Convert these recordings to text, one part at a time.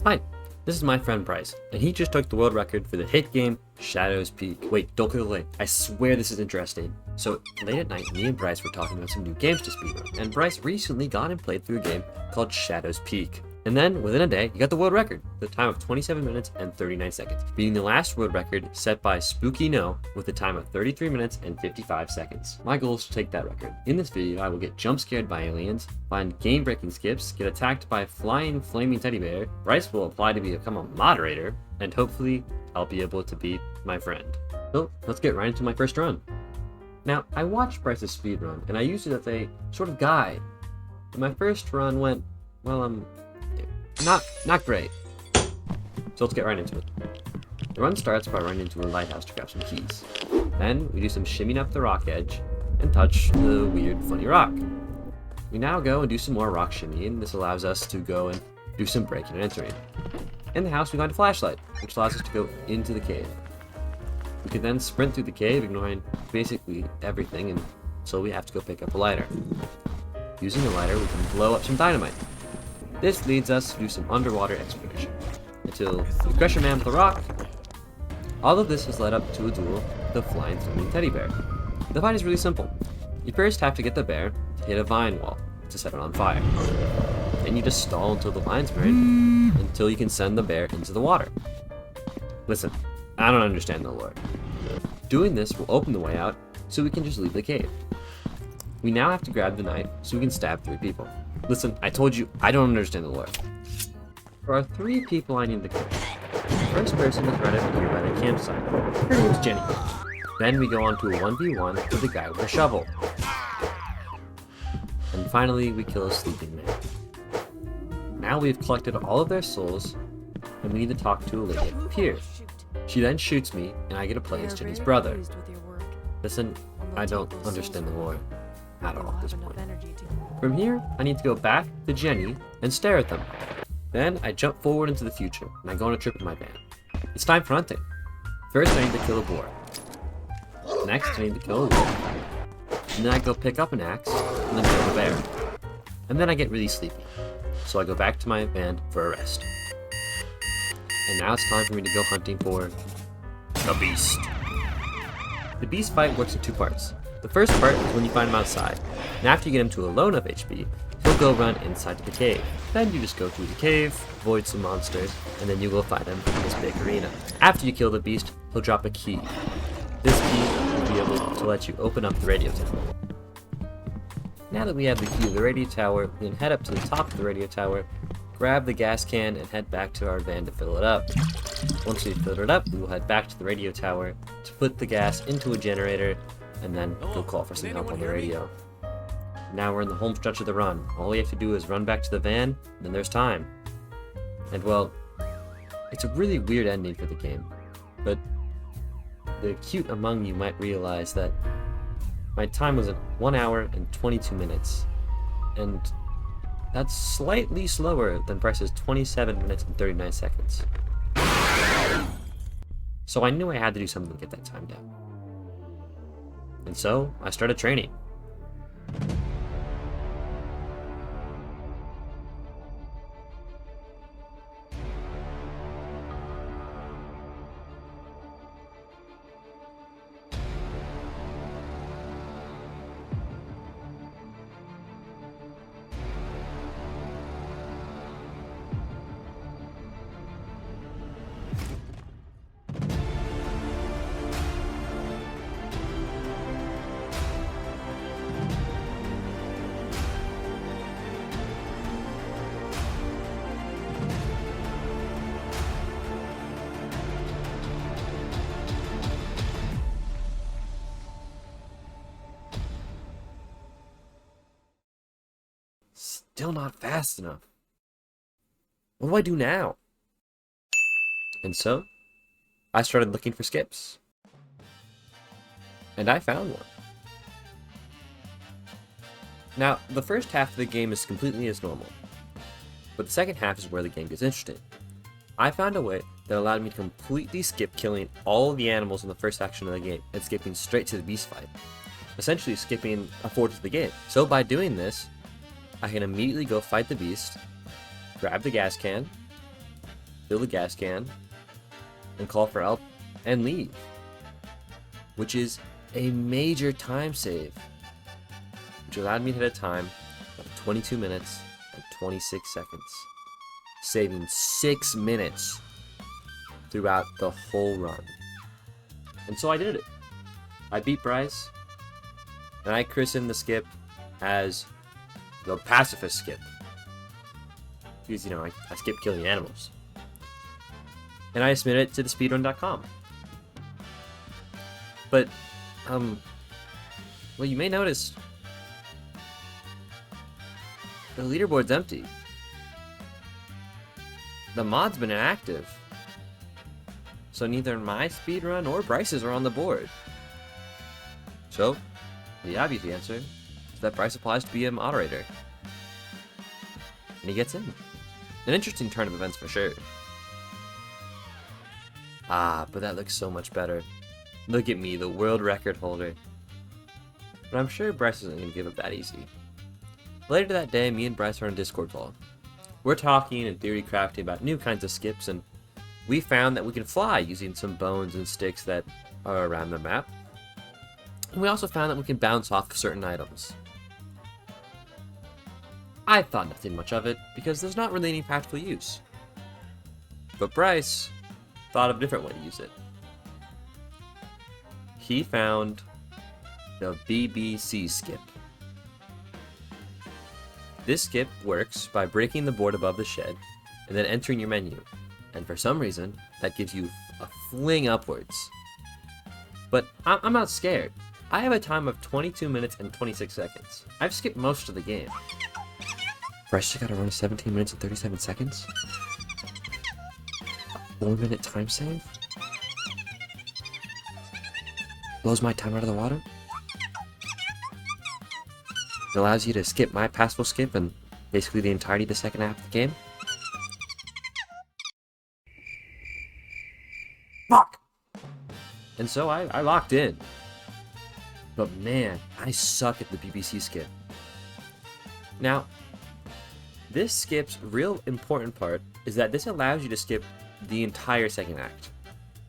Hi, this is my friend Brice, and he just took the world record for the hit game Shadows Peak. Wait, don't click away. I swear this is interesting. So, late at night, me and Brice were talking about some new games to speedrun, and Brice recently got and played through a game called Shadows Peak. And then, within a day, he got the world record, with a time of 27 minutes and 39 seconds, beating the last world record set by Spooky No with a time of 33 minutes and 55 seconds. My goal is to take that record. In this video, I will get jump scared by aliens, find game-breaking skips, get attacked by a flying, flaming teddy bear, Brice will apply to become a moderator, and hopefully, I'll be able to beat my friend. So, let's get right into my first run. Now, I watched Brice's speedrun, and I used it as a sort of guide. And my first run went, well, not great. So let's get right into it. The run starts by running into a lighthouse to grab some keys. Then we do some shimmying up the rock edge and touch the weird funny rock. We now go and do some more rock shimmying. This allows us to go and do some breaking and entering. In the house we find a flashlight, which allows us to go into the cave. We can then sprint through the cave, ignoring basically everything, and so we have to go pick up a lighter. Using the lighter we can blow up some dynamite. This leads us to do some underwater exploration, until we crush a man with a rock. All of this has led up to a duel with the flying flaming teddy bear. The fight is really simple. You first have to get the bear to hit a vine wall to set it on fire. Then you just stall until the vine's burned, until you can send the bear into the water. Listen, I don't understand the lore. Doing this will open the way out, so we can just leave the cave. We now have to grab the knife so we can stab 3 people. Listen, I told you, I don't understand the lore. There are 3 people I need to kill. The first person is right up here by the campsite. Her name's Jenny. Then we go on to a 1v1 with the guy with a shovel. And finally, we kill a sleeping man. Now we've collected all of their souls, and we need to talk to a lady at the pier. She then shoots me, and I get to play as Jenny's brother. Listen, I don't understand the lore at all at this point. From here, I need to go back to Jenny and stare at them. Then I jump forward into the future, and I go on a trip in my van. It's time for hunting. First, I need to kill a boar. Next, I need to kill a wolf. And then I go pick up an axe, and then kill a bear. And then I get really sleepy, so I go back to my van for a rest. And now it's time for me to go hunting for the beast. The beast fight works in 2 parts. The first part is when you find him outside, and after you get him to a low enough HP, he'll go run inside the cave. Then you just go through the cave, avoid some monsters, and then you go fight him in this big arena. After you kill the beast, he'll drop a key. This key will be able to let you open up the radio tower. Now that we have the key to the radio tower, we can head up to the top of the radio tower, grab the gas can, and head back to our van to fill it up. Once we've filled it up, we will head back to the radio tower to put the gas into a generator, and then go call for some help on the radio. Now we're in the home stretch of the run. All we have to do is run back to the van, and then there's time. And well, it's a really weird ending for the game, but the cute among you might realize that my time was at 1 hour and 22 minutes, and that's slightly slower than Brice's 27 minutes and 39 seconds. So I knew I had to do something to get that time down. And so, I started training. Still not fast enough. What do I do now? And so, I started looking for skips. And I found one. Now, the first half of the game is completely as normal, but the second half is where the game gets interesting. I found a way that allowed me to completely skip killing all of the animals in the first section of the game and skipping straight to the beast fight. essentially skipping a fourth of the game. So by doing this, I can immediately go fight the beast, grab the gas can, fill the gas can, and call for help, and leave. Which is a major time save, which allowed me to hit a time of 22 minutes and 26 seconds, saving 6 minutes throughout the whole run. And so I did it. I beat Brice, and I christened the skip as the pacifist skip. Because, you know, I skip killing animals. And I submitted it to the speedrun.com. But, well, you may notice the leaderboard's empty. The mod's been inactive. So neither my speedrun or Brice's are on the board. So, the obvious answer is that Brice applies to be a moderator. And he gets in. An interesting turn of events for sure. Ah, but that looks so much better. Look at me, the world record holder. But I'm sure Brice isn't going to give up that easy. Later that day, me and Brice are on a Discord call. We're talking and theory crafting about new kinds of skips, and we found that we can fly using some bones and sticks that are around the map. And we also found that we can bounce off of certain items. I thought nothing much of it, because there's not really any practical use. But Brice thought of a different way to use it. He found the BBC skip. This skip works by breaking the board above the shed and then entering your menu. And for some reason, that gives you a fling upwards. But I'm not scared. I have a time of 22 minutes and 26 seconds. I've skipped most of the game. Brice just gotta run 17 minutes and 37 seconds? A 4-minute time save? Blows my time out of the water? It allows you to skip my passable skip and basically the entirety of the second half of the game? Fuck! And so I locked in. But man, I suck at the BBC skip. Now, this skip's real important part is that this allows you to skip the entire second act.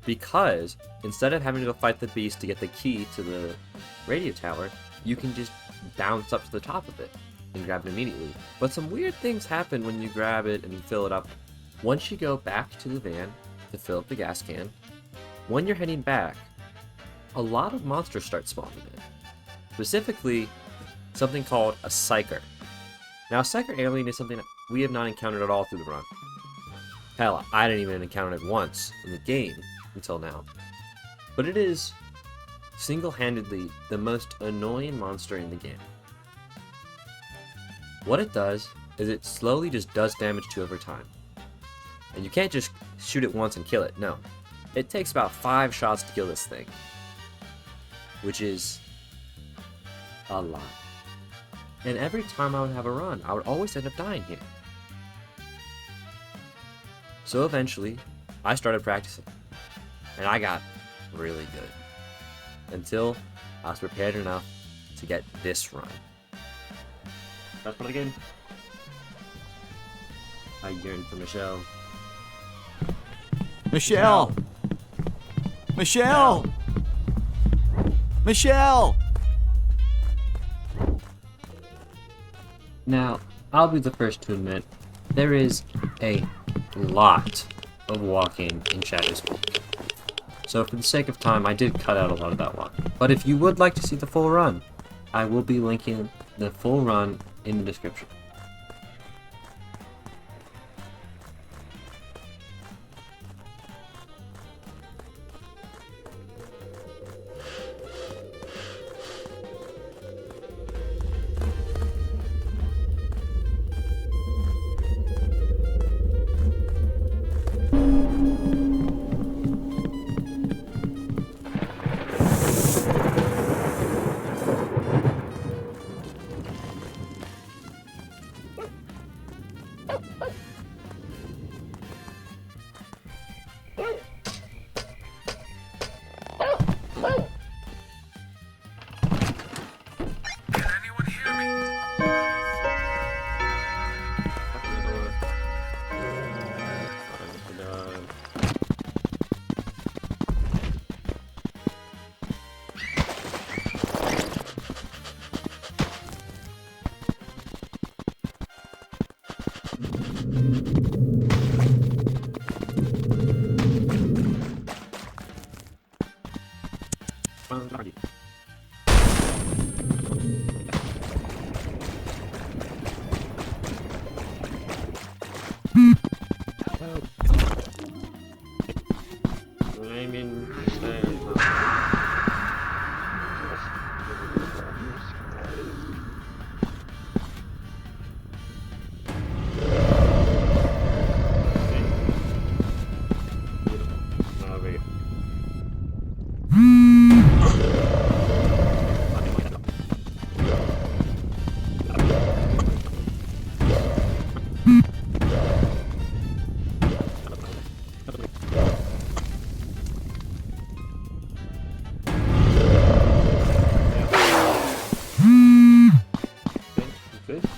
Because instead of having to go fight the beast to get the key to the radio tower, you can just bounce up to the top of it and grab it immediately. But some weird things happen when you grab it and you fill it up. Once you go back to the van to fill up the gas can, when you're heading back, a lot of monsters start spawning in. Specifically, something called a psyker. Now, a psyker alien is something we have not encountered at all through the run. Hell, I didn't even encounter it once in the game until now. But it is single-handedly the most annoying monster in the game. What it does is it slowly just does damage to you over time. And you can't just shoot it once and kill it, no. It takes about 5 shots to kill this thing. Which is a lot. And every time I would have a run, I would always end up dying here. So eventually, I started practicing. And I got really good. Until I was prepared enough to get this run. That's what again. I yearn for Michelle. Michelle! Michelle! Michelle! Now, I'll be the first to admit, there is a lot of walking in Shadow's Peak. So for the sake of time, I did cut out a lot of that walk. But if you would like to see the full run, I will be linking the full run in the description. I mean,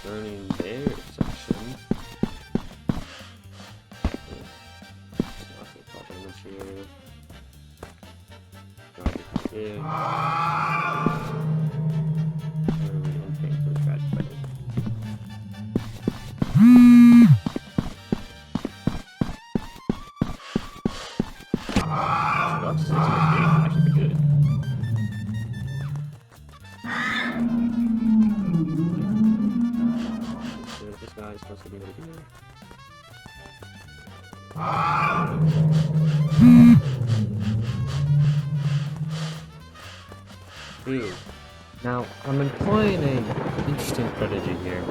burning their section. Actually pretty good. This guy is supposed to be over here. Ooh. Now, I'm employing an interesting strategy here,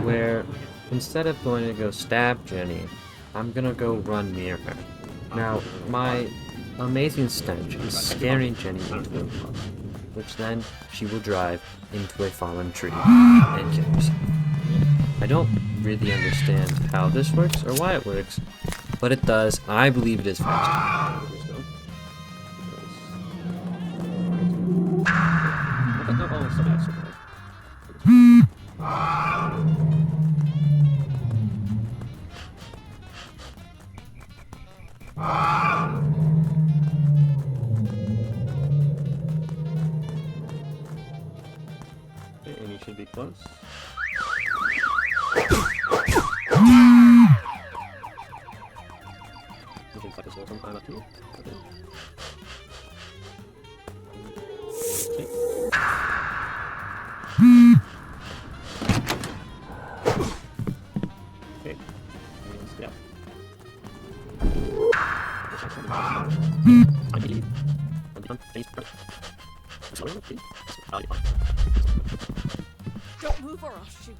where instead of going to go stab Jenny, I'm gonna go run near her. Now, my amazing stench is scaring Jenny into a puddle, which then she will drive into a fallen tree and kill herself. I don't really understand how this works or why it works, but it does. I believe it is faster. Okay, and you should be close. You can cut this wall sometime up here. Okay. Okay. And step. Don't move or I'll shoot.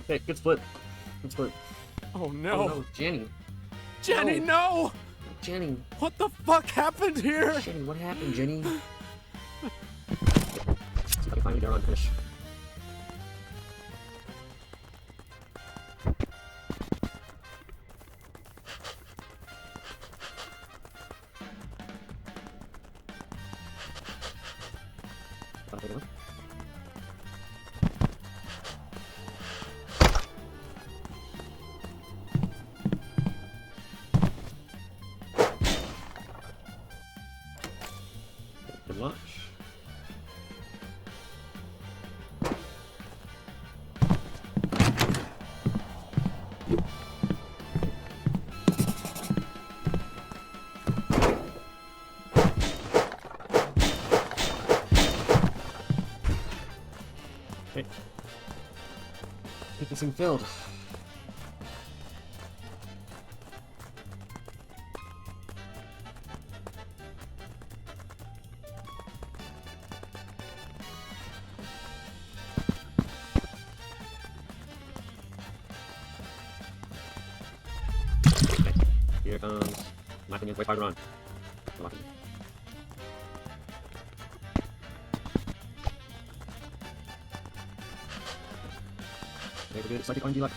Okay, good split. Good split. Oh no. Oh no, Jenny. Jenny, no! Jenny. What the fuck happened here? Jenny, what happened, Jenny? See if I can find you there on fish. Good luck. Okay. Get this thing filled. Here comes. My opinion's way farther on. Maybe do it slightly orangey like.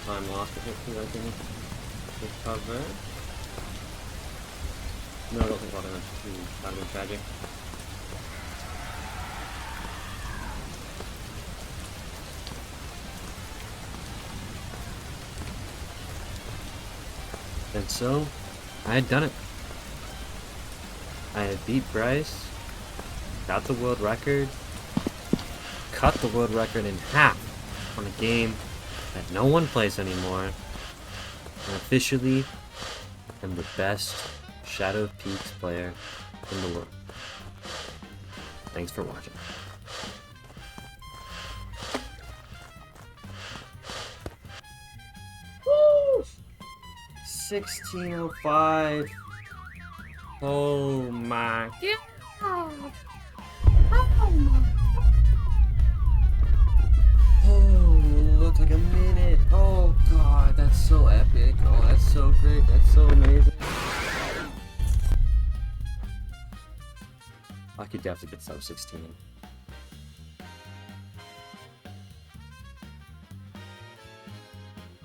time lost, but hopefully I can recover. No, I don't think I'll have been tragic. And so, I had done it. I had beat Brice, got the world record, cut the world record in half on a game that no one plays anymore, and officially am the best Shadow of Peaks player in the world. Thanks for watching. Woo! 1605. Oh my god. Oh, looks like a minute. Oh god, that's so epic. Oh, that's so great. That's so amazing. I could definitely get sub 16.